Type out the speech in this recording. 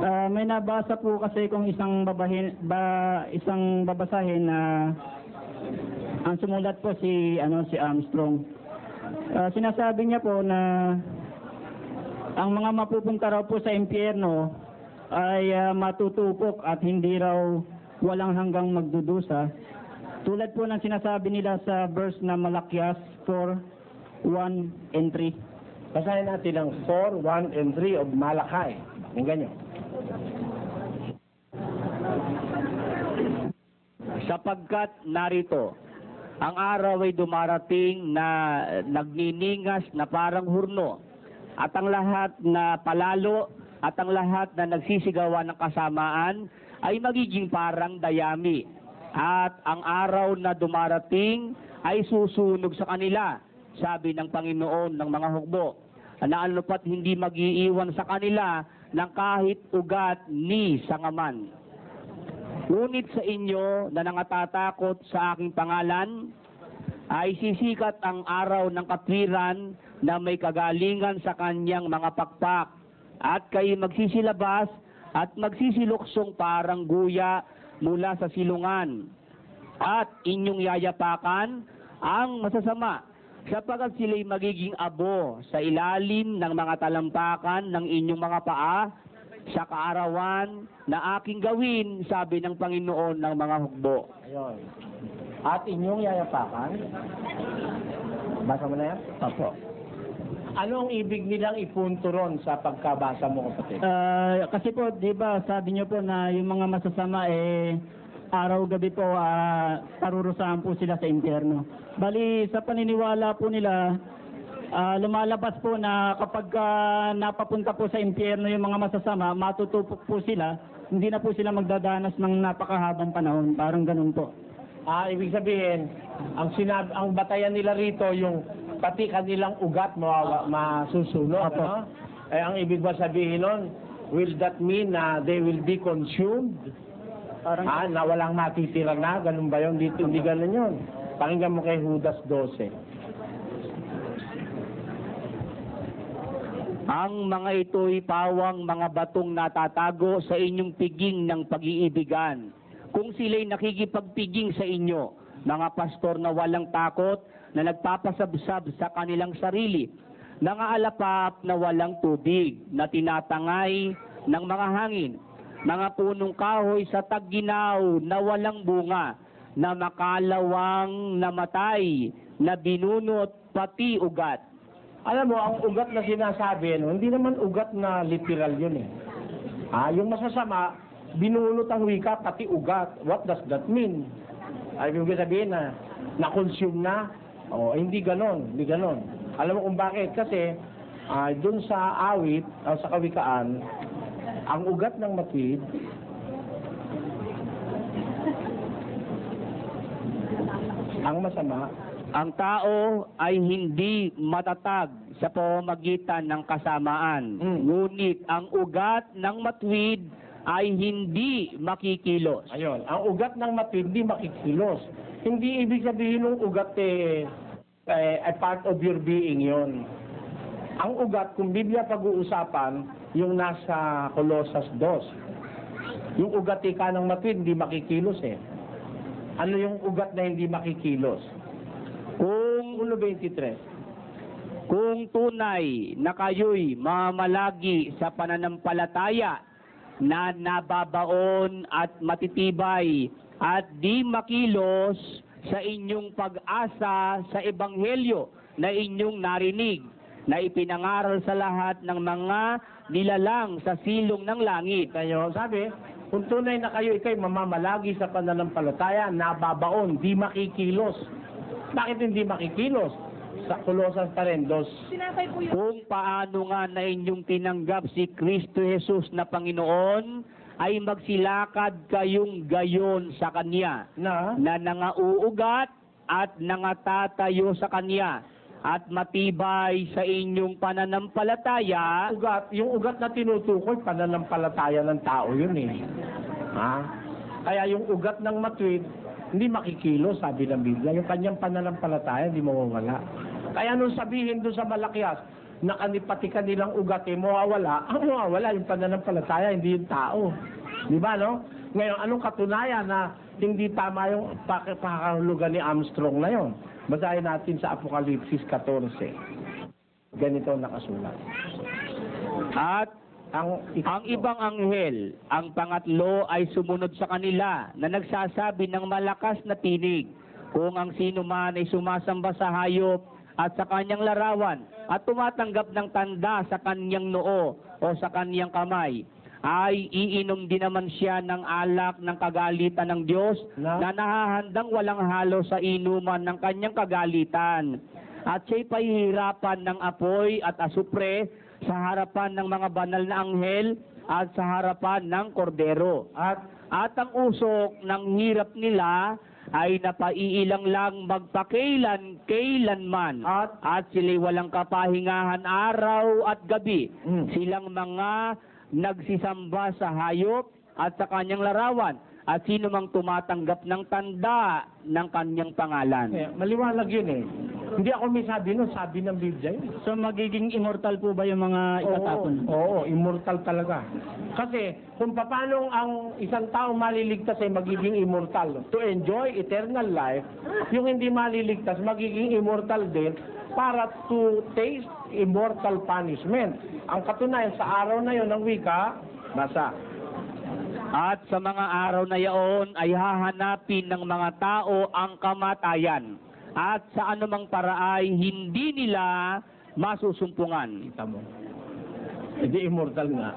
May nabasa po kasi kung isang babasahin na ang sumulat po si Armstrong. Sinasabi niya po na ang mga mapupunta raw po sa impyerno ay matutupok at hindi raw walang hanggang magdudusa. Tulad po ng sinasabi nila sa verse na Malakias 4:1 and 3. Basahin natin ang 4:1 and 3 of Malakay. Pakinggan nyo. Sapagkat narito, ang araw ay dumarating na nagniningas na parang hurno, at ang lahat na palalo at ang lahat na nagsisigawan ng kasamaan ay magiging parang dayami. At ang araw na dumarating ay susunog sa kanila, sabi ng Panginoon ng mga hukbo, na anupat hindi mag-iiwan sa kanila ng kahit ugat ni sangaman. Ngunit sa inyo na nangatatakot sa aking pangalan, ay sisikat ang araw ng katwiran na may kagalingan sa kanyang mga pakpak, at kayo magsisilabas at magsisiluksong parang guya mula sa silungan, at inyong yayapakan ang masasama, sapagkat sila'y magiging abo sa ilalim ng mga talampakan ng inyong mga paa sa kaarawan na aking gawin, sabi ng Panginoon ng mga hukbo. Ayun. At inyong yayapakan. Basa mo na yan? Opo. Ano ang ibig nilang ipunto ron sa pagkabasa mo, kapatid? Kasi po, di ba, sabi niyo po na yung mga masasama araw-gabi po parurusahan po sila sa impyerno. Bali, sa paniniwala po nila, lumalabas po na kapag napapunta po sa impyerno yung mga masasama, matutupok po sila, hindi na po sila magdadanas ng napakahabang panahon. Parang ganun po. Ibig sabihin, ang batayan nila rito, yung pati kanilang ugat masusunod. Ano? Ang ibig ba sabihin nun, will that mean na they will be consumed? Parang Na walang matitira na? Ganun ba yun? Dito, hindi ganun yun. Pakinggan mo kay Judas 12. Ang mga ito'y pawang mga batong natatago sa inyong piging ng pag-iibigan. Kung sila'y nakikipagpiging sa inyo, mga pastor na walang takot, na nagpapasabsab sa kanilang sarili, nangaalapap na walang tubig, na tinatangay ng mga hangin, mga punong kahoy sa tagginaw na walang bunga, na makalawang namatay, na binunot pati ugat. Alam mo, ang ugat na sinasabi, hindi naman ugat na literal yun eh. Yung masasama, binunot ang wika, pati ugat. What does that mean? Ay, ibig sabihin na na-consume na? Hindi ganon, hindi ganon. Alam mo kung bakit? Kasi, dun sa awit, sa kawikaan, ang ugat ng matwid, ang masama, ang tao ay hindi matatag sa pamamagitan ng kasamaan. Ngunit ang ugat ng matwid ay hindi makikilos. Ayun, ang ugat ng matwid hindi makikilos. Hindi ibig sabihin ng ugat a part of your being yon. Ang ugat, kung Biblia pag-uusapan, yung nasa Colossus 2. Yung ugat ika ng matwid hindi makikilos eh. Ano yung ugat na hindi makikilos? Kung 1:23. Kung tunay na kayo'y mamalagi sa pananampalataya na nababaon at matitibay at di makilos sa inyong pag-asa sa ebanghelyo na inyong narinig, na ipinangaral sa lahat ng mga nilalang sa silong ng langit. Kayo, sabi, kung tunay na kayo ikay mamamalagi sa pananampalataya, nababaon, di makikilos. Bakit hindi makikilos? Sa Colossus pa rin, 2. Kung paano nga na inyong tinanggap si Kristo Jesus na Panginoon, ay magsilakad kayong gayon sa Kanya, na nangauugat at nangatatayo sa Kanya, at matibay sa inyong pananampalataya. Yung ugat na tinutukoy, pananampalataya ng tao yun eh. Kaya yung ugat ng matwid, hindi makikilos, sabi ng Biblia. Yung kanyang pananampalataya, hindi mawawala. Kaya nung sabihin doon sa Malakias, nakanipati kanilang ugat mawawala, ang mawawala yung pananampalataya, hindi yung tao. Di ba, no? Ngayon, anong katunayan na hindi tama yung pakahulugan ni Armstrong na yon? Basahin natin sa Apokalipsis 14. Ganito ang nakasulat. At Ang ibang anghel, ang pangatlo ay sumunod sa kanila na nagsasabi ng malakas na tinig, kung ang sino man ay sumasamba sa hayop at sa kanyang larawan at tumatanggap ng tanda sa kanyang noo o sa kanyang kamay, ay iinom din naman siya ng alak ng kagalitan ng Diyos na nahahandang walang halo sa inuman ng kanyang kagalitan. At siya'y pahihirapan ng apoy at asupre sa harapan ng mga banal na anghel at sa harapan ng kordero. At ang usok ng hirap nila ay napaiilang lang magpakailan-kailanman. At sila'y walang kapahingahan araw at gabi. Silang mga nagsisamba sa hayop at sa kanyang larawan at sino mang tumatanggap ng tanda ng kanyang pangalan. Maliwanag yun eh. Hindi ako may sabi nun, sabi ng Biblia yun. So magiging immortal po ba yung mga itatapon? Oo, immortal talaga. Kasi kung paano ang isang tao maliligtas ay magiging immortal to enjoy eternal life, yung hindi maliligtas magiging immortal din para to taste immortal punishment. Ang katunayan sa araw na yon ng wika, basa. At sa mga araw na yaon ay hahanapin ng mga tao ang kamatayan at sa anumang paraay hindi nila masusumpungan. Kita mo. Hindi immortal nga.